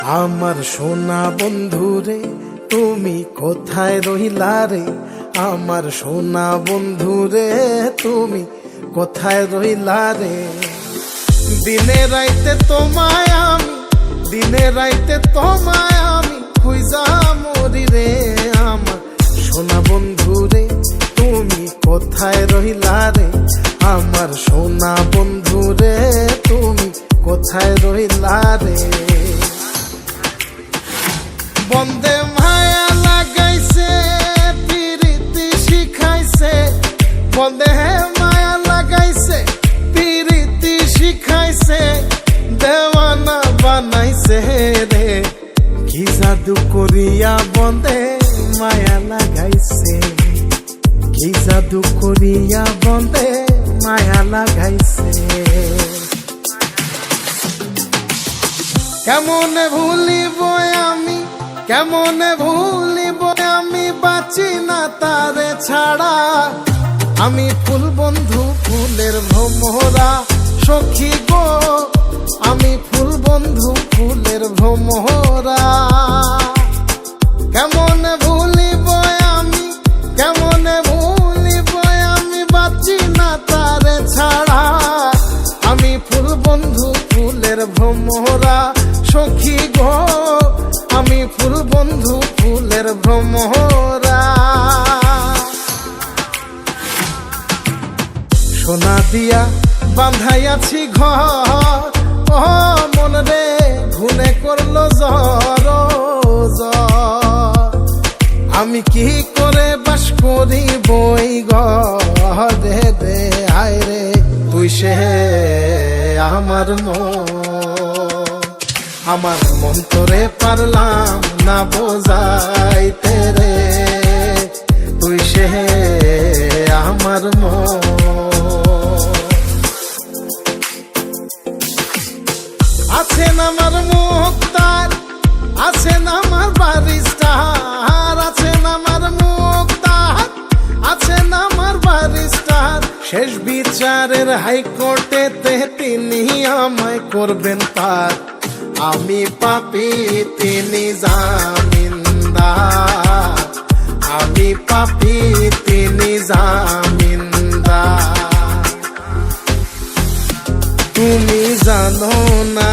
আমার সোনা বন্ধুরে তুমি কোথায় রইলা রে? আমার সোনা বন্ধুরে তুমি কোথায় রইলা রে? দিনে রাইতে তোমায় আমি, দিনে রাইতে তোমায় আমি খুঁজা মরি রে। আমার সোনা বন্ধুরে তুমি কোথায় রইলা রে? আমার সোনা বন্ধুরে তুমি কোথায় রইলা রে? বন্দে মায়া লাগাইছে পিরিতি শিখাইছে, বন্দে মায়া লাগাইছে পিরিতি শিখাইছে, দেওয়ানা বানাইছে রে। কি জাদু করিয়া বন্দে মায়া লাগাইছে, কি জাদু করিয়া বন্দে মায়া লাগাইছে। কেমনে ভুলিব আমি, কেমনে ভুলিব আমি, বাঁচি না তারে ছাড়া। আমি ফুল বন্ধু ফুলের ভ্রমরা সখী গো, আমি ফুল বন্ধু ফুলের ভ্রমরা। কেমনে ভুলিব আমি, কেমনে ভুলিব আমি, বাঁচি না তারে ছাড়া। আমি ফুল বন্ধু ফুলের ভ্রমরা সখী গো, আমি ফুল বন্ধু ফুলের ভ্রমরা। সোনা দিয়া বাঁধাইয়াছি ঘর, ও মন রে ঘুনে করলো জ্বর জ্বর। আমি কি করে বাস করি বই ঘরে রে? আয় রে তুই সে আমার মন, আমার মন তোরে পারলাম না বোঝাইতে রে। তুই সে আমার মন। আছেন আমার মুক্তার, আছেন আমার বারিস্টার, আছেন আমার মুক্তার, আছেন আমার বারিস্টার। শেষ বিচারের হাইকোর্টেতে তিনি আমায় করবেন পার। আমি পাপী তিনি জামিনদার, আমি পাপী তিনি জামিনদার। তুমি জানো না,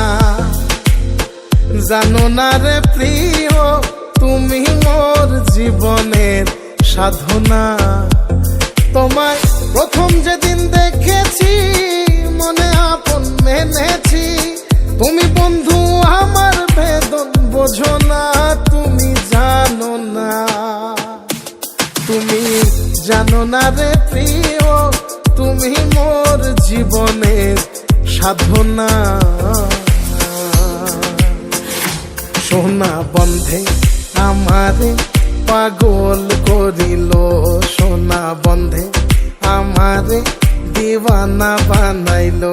জানো না রে প্রিয়, তুমি মোর জীবনের সাধনা। তোমায় প্রথম যেদিন দেখেছি মনে আপন মেনেছি। তুমি বন্ধু আমার বেদন বোঝো না, তুমি জানো না, তুমি জানো না রে প্রিয়, তুমি মোর জীবনের সাধনা। সোনা বন্ধে আমারে পাগল করিল, সোনা বন্ধে আমারে দিওয়ানা বানাইল।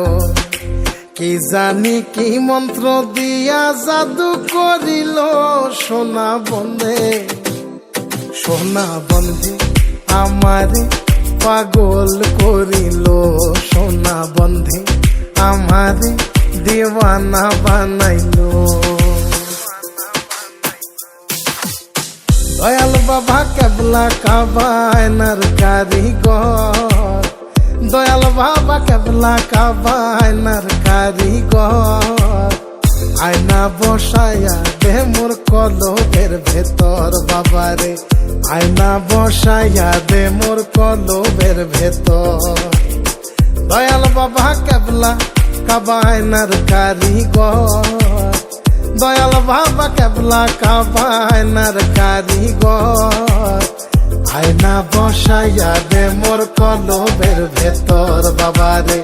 কি জানি কি মন্ত্র দিয়া জাদু করিল সোনা বন্ধে, সোনা বন্ধে আমারে পাগল করিল। সোনা বন্ধে আমারে দিওয়ানা বানাইল। দয়াল বাবা কেবলা কাবায়নার কারিগর, দয়াল বাবা কেবলা কাবায়নার কারিগর। আয়না বসায়া দে মোর কলবের ভেতর বাবারে, আয়না বসায়া দে মোর কলবের ভেতর। দয়াল বাবা কেবলা কাবায়নার কারিগর, দয়াল বাবা কেবলা কাবায়নার কারিগর। আয়না বসাইয়া দে মোর কলবের ভেতর বাবারে,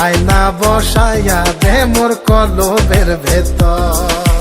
আয়না বসাইয়া দে মোর কলবের ভেতর।